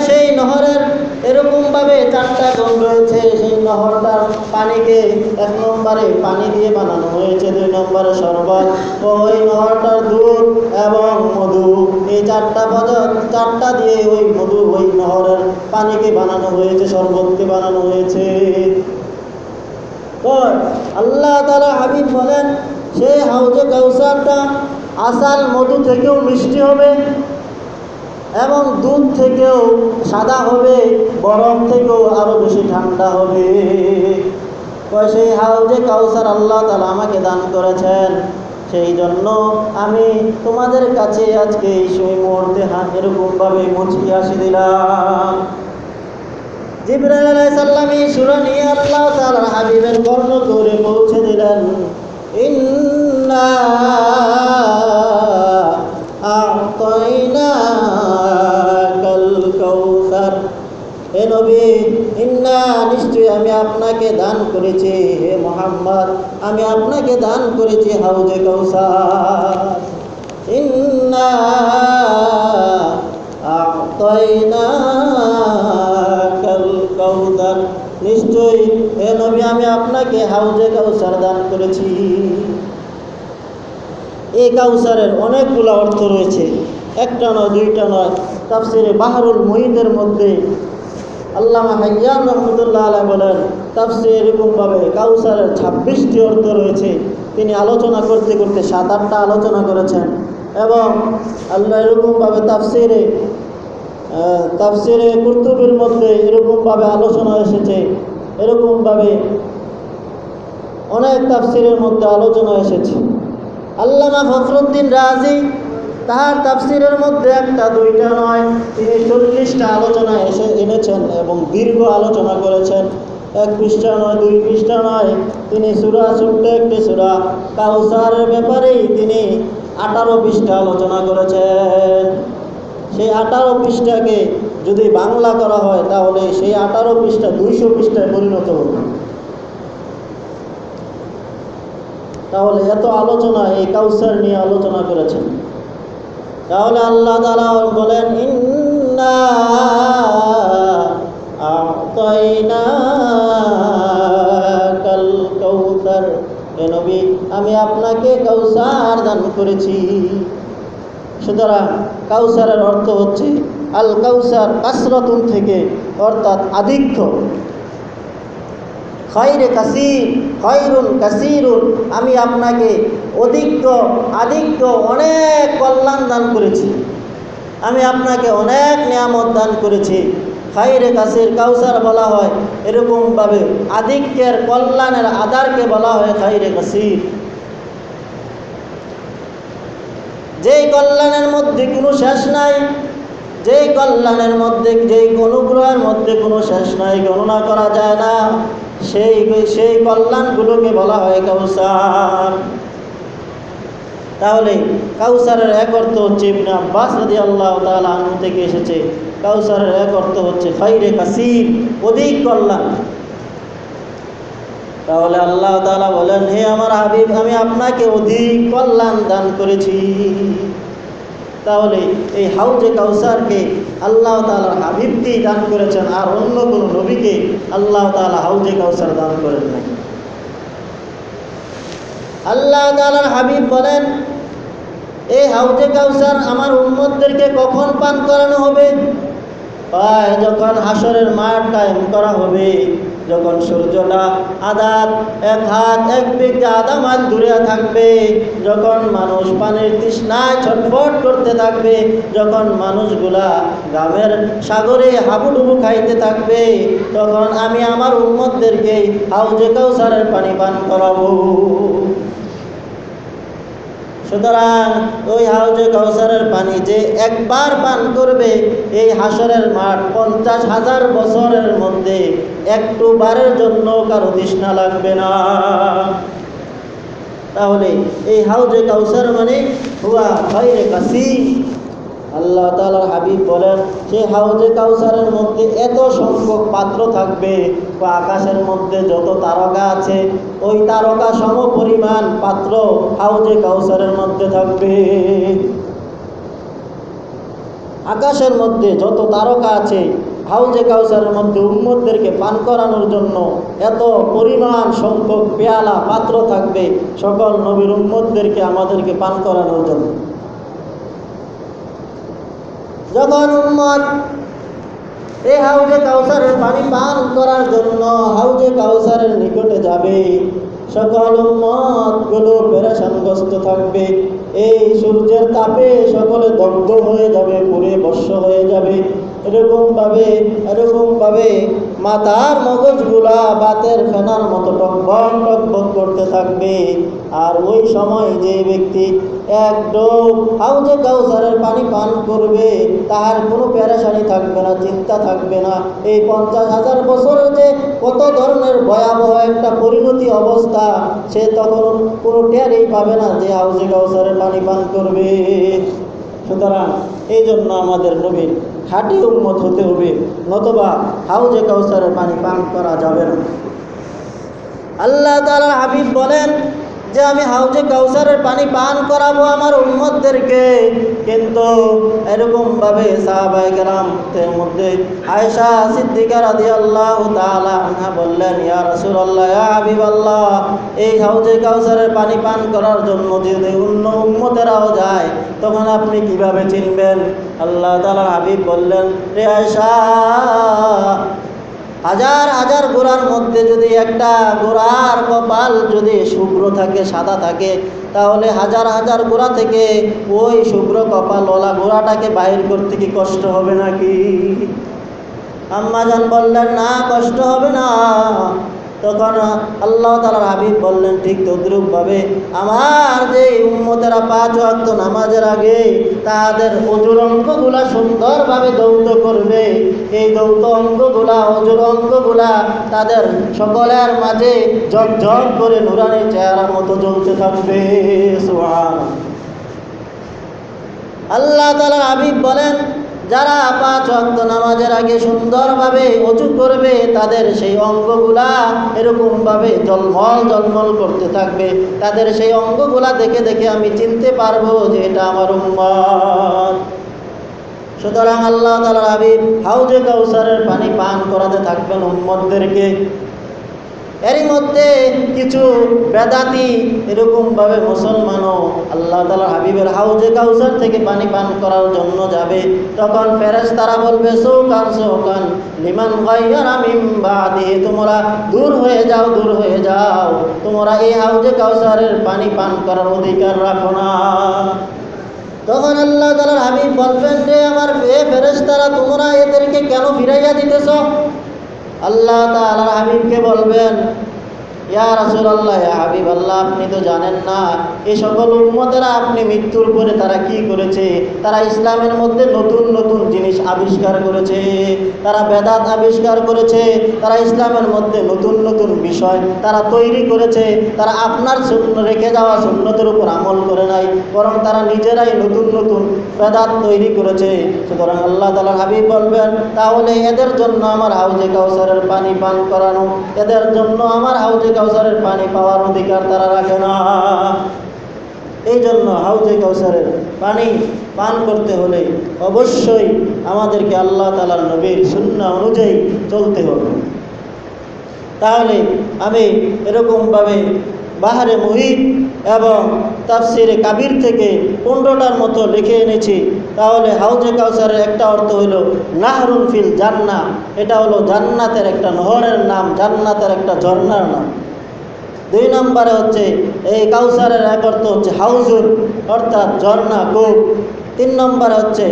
সেই নহরের এরকমভাবে 4টা গুণ রয়েছে। সেই নহরটার পানিকে 1 নম্বরে পানি দিয়ে বানানো হয়েছে, 2 নম্বরে শরবত, ওই নহরটার দুধ এবং মধু, এই 4টা দিয়ে ওই মধু, ওই নহরের পানিকে বানানো হয়েছে, শরবতকে বানানো হয়েছে। আল্লাহ তাআলা হাবিব বলেন, সেই হাউজে কাউসারটা আসাল মধু থেকেও মিষ্টি হবে, এবং দুধ থেকেও সাদা হবে, বরফ থেকেও আরো বেশি ঠান্ডা হবে। সেই হাউজে কাউসার আল্লাহ তাআলা আমাকে দান করেছেন, সেই জন্য আমি তোমাদের কাছে আজকে এই মুহূর্তে এরকমভাবে মুচকি হাসি দিলাম। জিবরাইল আলাইহিস সালাম এই সূরা নিয়ে আল্লাহ তাআলার হাবিবের কর্ণ করে পৌঁছে দিলেন, ইন্না আ'তাইনাকাল কাউসার, হে নবী, ইন্না নিশ্চয়ই আমি আপনাকে দান করেছি, হে মুহাম্মদ আমি আপনাকে দান করেছি হাউজে কাউসার। ইন্না আ'তাইনাকাল কাউসার, নিশ্চয়ই হে নবী আমি আপনাকে হাউজে কাউসার দান করেছি। এই কাউসারের অনেকগুলো অর্থ রয়েছে, একটা নয় দুইটা নয়। তাফসিরে বাহরুল মুহিতের মধ্যে আল্লামা হাইয়ান রহমতুল্লাহ আলাইহি বলেন, তাফসিরে এরকমভাবে কাউসারের 26টি অর্থ রয়েছে। তিনি আলোচনা করতে করতে 7-8টা আলোচনা করেছেন। এবং আল্লাহ এরকমভাবে তাফসিরে কুরতুবির মধ্যে এরকমভাবে আলোচনা এসেছে, এরকমভাবে অনেক তাফসিরের মধ্যে আলোচনা এসেছে। আল্লামা ফখরুদ্দিন রাজি তাহার তাফসিরের মধ্যে একটা দুইটা নয়, তিনি 40টা আলোচনা এনেছেন এবং দীর্ঘ আলোচনা করেছেন। 1 পৃষ্ঠা নয়, 2 পৃষ্ঠা নয়, তিনি ছোট্ট একটি সূরা কাউসারের ব্যাপারেই তিনি 18 পৃষ্ঠা আলোচনা করেছেন। সেই 18 পৃষ্ঠাকে যদি বাংলা করা হয় তাহলে সেই 18 পৃষ্ঠা 200 পৃষ্ঠায় পরিণত হবে। তাহলে এত আলোচনা এই কাউসার নিয়ে আলোচনা করেছেন। তাহলে আল্লাহ তাআলা বলেন, ইন্না আ'তাইনাকাল কাউসার, হে নবী আমি আপনাকে কাউসার দান করেছি। সুতরাং কাউসারের অর্থ হচ্ছে আল কাউসার কাসরাতুন থেকে, অর্থাৎ আধিক্য। খায়রে কাসীর, খায়রুন কাসীরুন, আমি আপনাকে আধিক্য অনেক কল্যাণ দান করেছি, আমি আপনাকে অনেক নিয়ামত দান করেছি। খায়রে কাসীর কাউসার বলা হয় এরকমভাবে, আধিক্যের কল্যাণের আধারকে বলা হয় খায়রে কাসীর। যেই কল্যাণের মধ্যে কোনো শেষ নাই, যেই কল্যাণের মধ্যে, যেই অনুগ্রহের মধ্যে কোনো শেষ নাই, গণনা করা যায় না, সেই কল্যাণগুলোকে বলা হয় কাউসার। তাহলে কাউসারের এক অর্থ হচ্ছে, ইবনে আব্বাস রাদিয়াল্লাহু তাআলা আনহু থেকে এসেছে, কাউসারের এক অর্থ হচ্ছে খায়রে কাসীর, অধিক কল্যাণ। তাহলে আল্লাহ তাআলা বলেন, হে আমার হাবিব আমি আপনাকে অধিক কল্যাণ দান করেছি। তাহলে এই হাউজে কাউসারকে আল্লাহ তাআলার হাবিবকেই দান করেছেন, আর অন্য কোনো নবীকে আল্লাহ তাআলা হাউজে কাউসার দান করেন নাই। আল্লাহ তাআলার হাবিব বলেন, এই হাউজে কাউসার আমার উম্মতদেরকে কখন পান করানো হবে? যখন হাসরের মাঠ কায়েম করা হবে, যখন সূর্যটা এক হাত 1 বিঘা আধা মাইল দূরে থাকবে, যখন মানুষ পানির তৃষ্ণায় ছটফট করতে থাকবে, যখন মানুষগুলা গ্রামের সাগরে হাবুডুবু খাইতে থাকবে, তখন আমি আমার উম্মতদেরকে হাউজে কাউসারের পানি পান করাবো। সুতরাং ওই হাউজে কাউসারের পানি যে একবার পান করবে, এই হাসরের মাঠ 50,000 বছরের মধ্যে একটু বারের জন্য কারো তৃষ্ণা লাগবে না। তাহলে এই হাউজে কাউসার মানে হুয়া খায়রে কাসীর। আল্লাহ তাআলার হাবিব বলেন, সেই হাউজে কাউসারের মধ্যে এত সংখ্যক পাত্র থাকবে, আকাশের মধ্যে যত তারকা আছে ওই তারকা সম পরিমাণ পাত্র হাউজে কাউসারের মধ্যে থাকবে। আকাশের মধ্যে যত তারকা আছে হাউজে কাউসারের মধ্যে উম্মতদেরকে পান করানোর জন্য এত পরিমাণ সংখ্যক পেয়ালা পাত্র থাকবে, সকল নবীর উম্মতদেরকে আমাদেরকে পান করানোর জন্য। যখন উম্মত এই হাউজে কাউসারের পানি পান করার জন্য হাউজে কাউসারের নিকটে যাবে, সকল উম্মতগুলো পেরেশানগ্রস্ত থাকবে। এই সূর্যের তাপে সকলে দগ্ধ হয়ে যাবে, পুড়ে ভস্ম হয়ে যাবে। এরকমভাবে মাথার মগজগুলা বাতের ফেনার মতো টকবক টকবক করতে থাকবে। আর ওই সময় যে ব্যক্তি এক ডোব হাউজে কাউসারের পানি পান করবে, তাহার কোনো পেরেশানি থাকবে না, চিন্তা থাকবে না। এই 50,000 বছরে যে কত ধরনের ভয়াবহ একটা পরিণতি অবস্থা, সে তখন কোনো টেরই পাবে না যে হাউজে কাউসারের পানি পান করবে। সুতরাং এই জন্য আমাদের নবীর খাঁটি উম্মত হতে হবে, নতুবা হাউজে কাউসারের পানি পান করা যাবে না। আল্লাহ তাআলা হাবিব বলেন যে আমি হাউজে কাউসারের পানি পান করাবো আমার উম্মতদেরকে, কিন্তু এরকমভাবে সাহাবায়ে কেরামদের মধ্যে আয়েশা সিদ্দিকা রাদিয়াল্লাহু তাআলা আনহা বললেন, ইয়া রাসূলুল্লাহ, ইয়া হাবিবাল্লাহ, এই হাউজে কাউসারের পানি পান করার জন্য যদি অন্য উম্মতেরাও যায় তখন আপনি কিভাবে চিনবেন? আল্লাহ তাআলার হাবিব বললেন, রে আয়েশা, হাজার হাজার গোড়ার মধ্যে যদি একটা গোড়ার কপাল যদি শুভ্র থাকে, সাদা থাকে, তাহলে হাজার হাজার গোড়া থেকে ওই শুভ্র কপালওয়ালা গোড়াটাকে বাইর করতে কি কষ্ট হবে নাকি? আম্মাজান বললেন, না, কষ্ট হবে না। তখন আল্লাহ তাআলার হাবিব বললেন, ঠিক তদ্রূপভাবে আমার যে উম্মতেরা 5 ওয়াক্ত নামাজের আগে তাদের অজুর অঙ্গগুলা সুন্দরভাবে দৌত করবে, এই দৌত অঙ্গগুলা, অজুর অঙ্গগুলা তাদের সকলের মাঝে ঝকঝক করে নুরানি চেহারার মতো জ্বলতে থাকবে। সুবহানাল্লাহ। আল্লাহ তাআলার হাবিব বলেন, যারা 5 ওয়াক্ত নামাজের আগে সুন্দরভাবে ওযু করবে তাদের সেই অঙ্গগুলা এরকমভাবে ঝলমল ঝলমল করতে থাকবে, তাদের সেই অঙ্গগুলা দেখে দেখে আমি চিনতে পারবো যে এটা আমার উম্মত। সুতরাং আল্লাহ তাআলার হাবিব হাউজে কাউসারের পানি পান করাতে থাকবেন উম্মতদেরকে। এরই মধ্যে কিছু বেদাতি এরকমভাবে মুসলমানও আল্লাহ তাআলার হাবিবের হাউজে কাউসার থেকে পানি পান করার জন্য যাবে। তখন ফেরেশতারা বলবে, সৌকান সৌকান লিমান গায়্যারা মিন বাদি, তোমরা দূর হয়ে যাও, দূর হয়ে যাও, তোমরা এই হাউজে কাউসারের পানি পান করার অধিকার রাখো না। তখন আল্লাহ তাআলার হাবিব বলবেন, রে আমার ফেরেশতারা, তোমরা এদেরকে কেন ফিরাইয়া দিতেছ? আল্লাহ তাআলার হাবিবকে বলবেন, ইয়া রাসূলুল্লাহ, ইয়া হাবিবাল্লাহ, আপনি তো জানেন না এই সকল উম্মতেরা আপনি মৃত্যুর পরে তারা কি করেছে? তারা ইসলামের মধ্যে নতুন নতুন জিনিস আবিষ্কার করেছে, তারা বেদাত আবিষ্কার করেছে, তারা ইসলামের মধ্যে নতুন নতুন বিষয় তারা তৈরি করেছে। তারা আপনার রেখে যাওয়া সুন্নতের উপর আমল করে নাই, বরং তারা নিজেরাই নতুন নতুন বেদাত তৈরি করেছে। সুতরাং আল্লাহ তাআলার হাবিব বলবেন, তাহলে এদের জন্য আমার হাউজে কাউসারের পানি পান করানো, এদের জন্য আমার হাউজে কাউসারের পানি পাওয়ার অধিকার তারা রাখে না। এই জন্য হাউজে কাউসারের পানি পান করতে হলে অবশ্যই আমাদেরকে আল্লাহ তাআলার নবীর সুন্নাহ অনুযায়ী চলতে হবে। তাহলে আমি এরকমভাবে বাহারে মুহিত এবং তাফসিরে কাবির থেকে 15টার মতো লিখে এনেছি। তাহলে হাউজে কাউসারের একটা অর্থ হলো নাহরুন ফিল জান্নাহ, এটা হলো জান্নাতের একটা নহরের নাম, জান্নাতের একটা ঝর্ণার নাম। 2 নম্বরে হচ্ছে এই কাউসারের এক অর্থ হচ্ছে হাউজুন, অর্থাৎ ঝর্ণা, কূপ। 3 নম্বরে হচ্ছে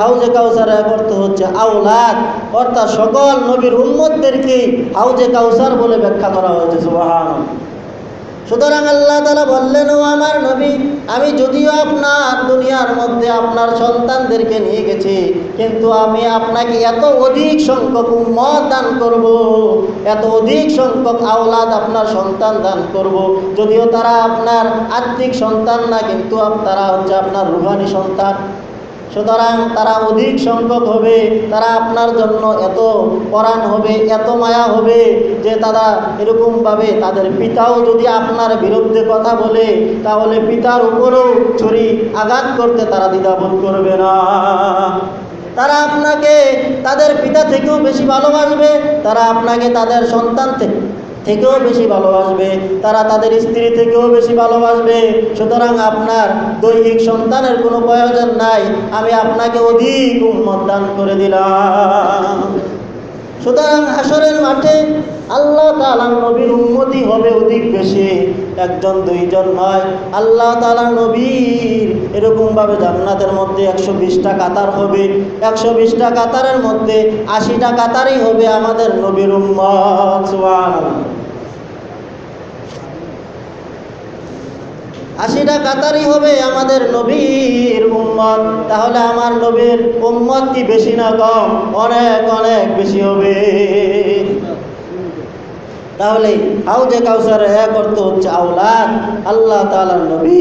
হাউজে কাউসারের এক অর্থ হচ্ছে আওলাদ, অর্থাৎ সকল নবীর উম্মতদেরকে হাউজে কাউসার বলে ব্যাখ্যা করা হয়েছে। সুবহানাল্লাহ। সুতরাং আল্লাহ তাআলা বললেন, ও আমার নবী, আমি যদিও আপনার দুনিয়ার মধ্যে আপনার সন্তানদেরকে নিয়ে গেছি, কিন্তু আমি আপনাকে এত অধিক সংখ্যক উম্মত দান করব, এত অধিক সংখ্যক আওলাদ আপনার সন্তান দান করব। যদিও তারা আপনার আত্মিক সন্তান না, কিন্তু তারা হচ্ছে আপনার রূহানি সন্তান। সুতরাং তারা অধিক সংখ্যক হবে, তারা আপনার জন্য এত পরাণ হবে, এত মায়া হবে যে তারা এরকমভাবে তাদের পিতাও যদি আপনার বিরুদ্ধে কথা বলে তাহলে পিতার উপরেও ছুরি আঘাত করতে তারা দ্বিধাবোধ করবে না। তারা আপনাকে তাদের পিতা থেকেও বেশি ভালোবাসবে, তারা আপনাকে তাদের সন্তান থেকেও বেশি ভালোবাসবে, তারা তাদের স্ত্রী থেকেও বেশি ভালোবাসবে। সুতরাং আপনার দৈহিক সন্তানের কোনো প্রয়োজন নাই, আমি আপনাকে অধিক উম্মত দান করে দিলাম। সুতরাং হাসরের মাঠে আল্লাহ তাআলার নবীর উম্মতি হবে অধিক বেশি, 1 2 জন নয়। আল্লাহ তাআলার নবীর এরকমভাবে জান্নাতের মধ্যে 120টা কাতার হবে, 120টা কাতারের মধ্যে 80টা কাতারই হবে আমাদের নবীর উম্মত। সুবহানাল্লাহ। 80টা কাতারই হবে আমাদের নবীর উম্মত। তাহলে আমার নবীর উম্মত কি বেশি না কম? অনেক অনেক বেশি হবে। তাহলে হাউজে কাউসার এক অর্থ হচ্ছে আওলাদ, আল্লাহ তাআলার নবী,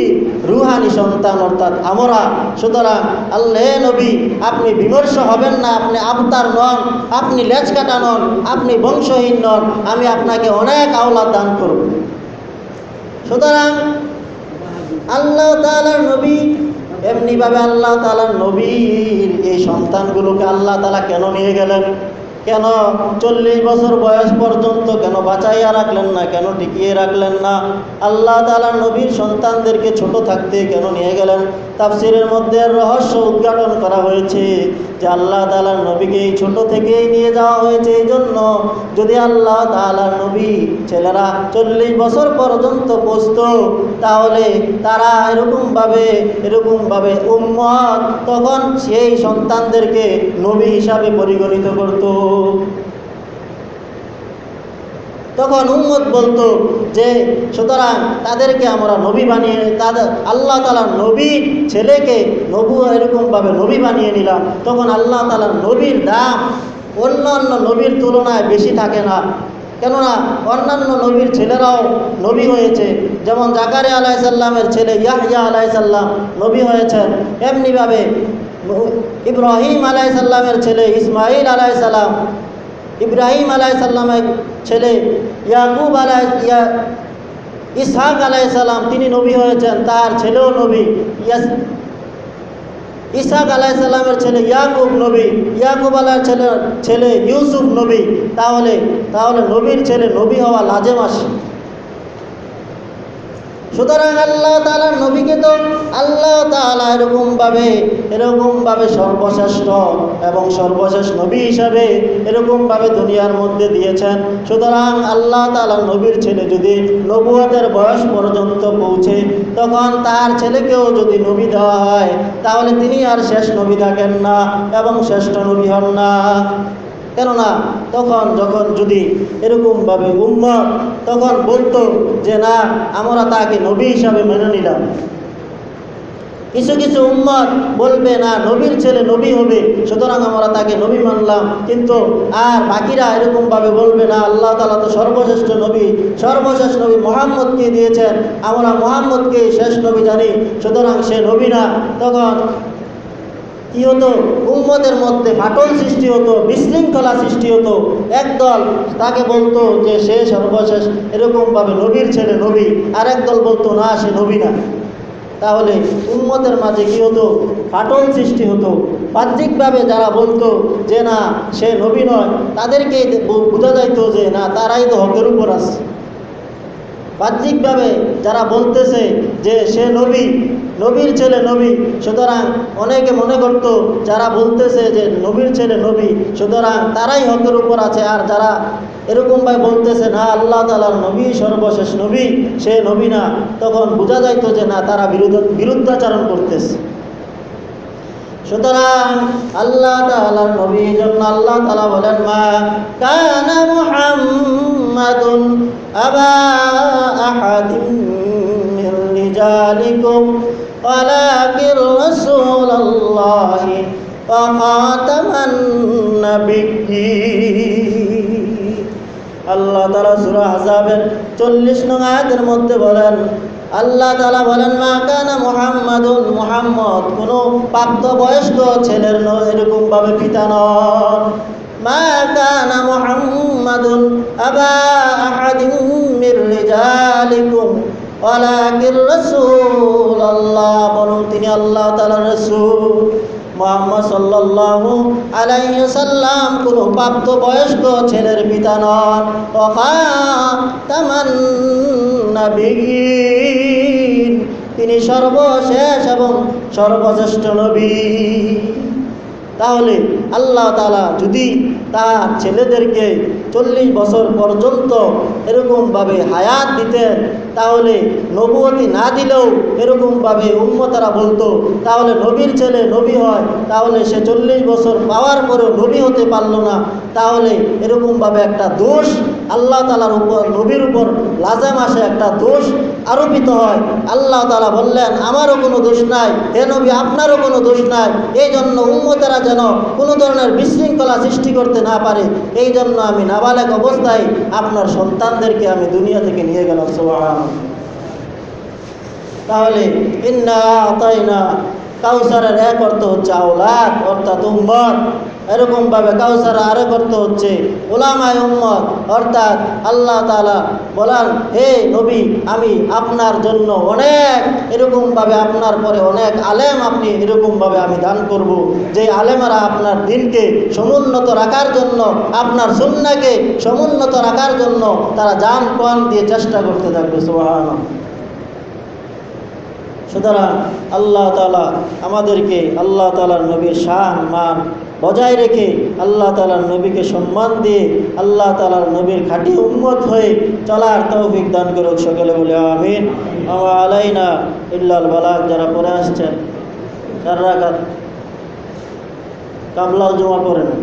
রুহানি সন্তান অর্থাৎ আমরা। সুতরাং আল্লাহ নবী, আপনি বিমর্ষ হবেন না, আপনি আবতার নন, আপনি লেজ কাটা নন, আপনি বংশহীন নন, আমি আপনাকে অনেক আওলাদ দান করব। সুতরাং আল্লাহ তাআলার নবী, এমনিভাবে আল্লাহ তাআলার নবীর এই সন্তানগুলোকে আল্লাহ তাআলা কেন নিয়ে গেলেন? কেন 40 বছর বয়স পর্যন্ত কেন বাঁচাইয়া রাখলেন না, কেন টিকিয়ে রাখলেন না? আল্লাহ তাআলার নবীর সন্তানদেরকে ছোট থাকতে কেন নিয়ে গেলেন? তাফসীরের মধ্যে রহস্য উদ্ঘাটন করা হয়েছে যে আল্লাহ তাআলার নবীকে এই ছোট থেকেই নিয়ে যাওয়া হয়েছে এই জন্য, যদি আল্লাহ তাআলার নবী ছেলেরা 40 বছর পর্যন্ত পৌঁছত, তাহলে তারা এরকমভাবে উম্মত তখন সেই সন্তানদেরকে নবী হিসাবে পরিগণিত করত। তখন উম্মত বলতো যে সুতরাং তাদেরকে আমরা নবী বানিয়ে, তাদের আল্লাহ তাআলার নবী ছেলেকে এরকমভাবে নবী বানিয়ে নিলাম। তখন আল্লাহ তাআলার নবীর দাম অন্যান্য নবীর তুলনায় বেশি থাকে না। কেননা অন্যান্য নবীর ছেলেরাও নবী হয়েছে, যেমন জাকারিয়া আলাইহিস সালামের ছেলে ইয়াহইয়া আলাইহিস সালাম নবী হয়েছেন। এমনিভাবে ইব্রাহিম আলাইহিস সালামের ছেলে ইসমাইল আলাইহিস সালাম, ইব্রাহিম আলাইহিস সালামের ছেলে ইসহাক আলাইহিস সালাম তিনি নবী হয়েছেন, তার ছেলেও নবী। ইসহাক আলাইহিস সালামের ছেলে ইয়াকুব নবী, ইয়াকুব আলাইহিস ছেলে ইউসুফ নবী। তাহলে নবীর ছেলে নবী হওয়া লাজেম আসে। সুতরাং আল্লাহ তাআলার নবীকে তো আল্লাহ তাআলা এরকমভাবে সর্বশ্রেষ্ঠ এবং সর্বশেষ নবী হিসাবে এরকমভাবে দুনিয়ার মধ্যে দিয়েছেন। সুতরাং আল্লাহ তাআলার নবীর ছেলে যদি নবুয়তের বয়স পর্যন্ত পৌঁছে, তখন তার ছেলেকেও যদি নবী দেওয়া হয়, তাহলে তিনি আর শেষ নবী থাকেন না এবং শ্রেষ্ঠ নবী হন না। কেননা যখন যদি এরকমভাবে উম্মত তখন বলতো যে না, আমরা তাকে নবী হিসাবে মেনে নিলাম। কিছু কিছু উম্মত বলবে না, নবীর ছেলে নবী হবে, সুতরাং আমরা তাকে নবী মানলাম। কিন্তু আর বাকিরা এরকমভাবে বলবে না, আল্লাহ তাআলা তো সর্বশেষ নবী মুহাম্মদকে দিয়েছেন, আমরা মুহাম্মদকে শেষ নবী জানি, সুতরাং সে নবী না। তখন কি হতো? উম্মতের মধ্যে ফাটল সৃষ্টি হতো, বিশৃঙ্খলা সৃষ্টি হতো। একদল তাকে বলতো যে সে সর্বশেষ এরকমভাবে নবীর ছেলে নবী, আর একদল বলতো না, সে নবী না। তাহলে উম্মতের মাঝে কি হতো? ফাটল সৃষ্টি হতো। বাহ্যিকভাবে যারা বলতো যে না সে নবী নয়, তাদেরকে বোঝা যাইতো যে না, তারাই তো হকের উপর আছে। বাহ্যিকভাবে যারা বলতেছে যে সে নবীর ছেলে নবী, সুতরাং অনেকে মনে করত যারা বলতেছে যে নবীর ছেলে নবী, সুতরাং তারাই হকের উপর আছে। আর যারা এরকমভাবে বলতেছে না, আল্লাহ তাআলার নবী সর্বশেষ নবী, সে নবী না, তখন বোঝা যাইতো যে না, তারা বিরুদ্ধাচরণ করতেছে। সুতরাং আল্লাহ তাআলার নবীর জন্য আল্লাহ তাআলা বলেন, মা কানা মুহাম্মাদুন আবা আহাদিন মির রিজালিকুম ওয়ালাকিন রাসূলুল্লাহি ওয়া খাতামান নাবিয়্যিন। আল্লাহ তাআলা সূরা আহজাবের 40 নং আয়াতের মধ্যে বলেন, আল্লাহ তাআলা বলেন, মা কানা মুহাম্মাদুন, মুহাম্মদ কোনো প্রাপ্তবয়স্ক ছেলের এরকমভাবে পিতা নন। মা কানা মুহাম্মাদুন আবা আহাদিন মির রিজালিকুম ওয়ালাকিন রাসূলুল্লাহ, বরং তিনি আল্লাহ তাআলার রাসূল। মুহাম্মদ সাল্লাল্লাহু আলাইহি ওয়াসাল্লাম কোনো প্রাপ্তবয়স্ক ছেলের পিতা নন। ওয়া খাতামান নাবিয়্যিন, তিনি সর্বশেষ এবং সর্বশ্রেষ্ঠ নবী। তাহলে আল্লাহ তাআলা যদি তার ছেলেদেরকে 40 বছর পর্যন্ত এরকমভাবে হায়াত দিতেন, তাহলে নবুয়তি না দিলেও এরকমভাবে উম্মতেরা বলতো তাহলে নবীর ছেলে নবী হয়, তাহলে সে 40 বছর পাওয়ার পরেও নবী হতে পারল না। তাহলে এরকমভাবে একটা দোষ আল্লাহ তাআলার উপর, নবীর উপর লাজেম আসে, একটা দোষ আরোপিত হয়। আল্লাহ তাআলা বললেন, আমারও কোনো দোষ নাই, হে নবী আপনারও কোনো দোষ নাই। এই জন্য উম্মতেরা যেন কোনো ধরনের বিশৃঙ্খলা সৃষ্টি করতে না পারে, এই জন্য আমি নাবালেগ অবস্থায় আপনার সন্তানদেরকে আমি দুনিয়া থেকে নিয়ে গেলাম। সুবহানাল্লাহ। তাহলে ইন্না আতাইনা কাউসারের এক অর্থ হচ্ছে আওলাদ অর্থাৎ উম্মত, এরকমভাবে কাউসার আরেক অর্থ হচ্ছে উলামায়ে উম্মত অর্থাৎ আল্লাহ তাআলা বলেন, হে নবী, আমি আপনার জন্য অনেক এরকমভাবে আপনার পরে অনেক আলেম আপনি এরকমভাবে আমি দান করব, যে আলেমরা আপনার দিনকে সমুন্নত রাখার জন্য, আপনার সুন্নাহকে সমুন্নত রাখার জন্য তারা জান প্রাণ দিয়ে চেষ্টা করতে থাকবে। সুবহানাল্লাহ। সুতরাং আল্লাহ তাআলা আমাদেরকে আল্লাহ তাআলার নবীর শান মান বজায় রেখে আল্লাহ তাআলার নবীকে সম্মান দিয়ে আল্লাহ তাআলার নবীর খাঁটি উম্মত হয়ে চলার তৌফিক দান করুক। সকলে বলে আমিন। ওয়া আলাইনা ইল্লাল বালাগ। যারা পড়ে আসছেন 4 রাকাত কাবলাও জমা করে নেন।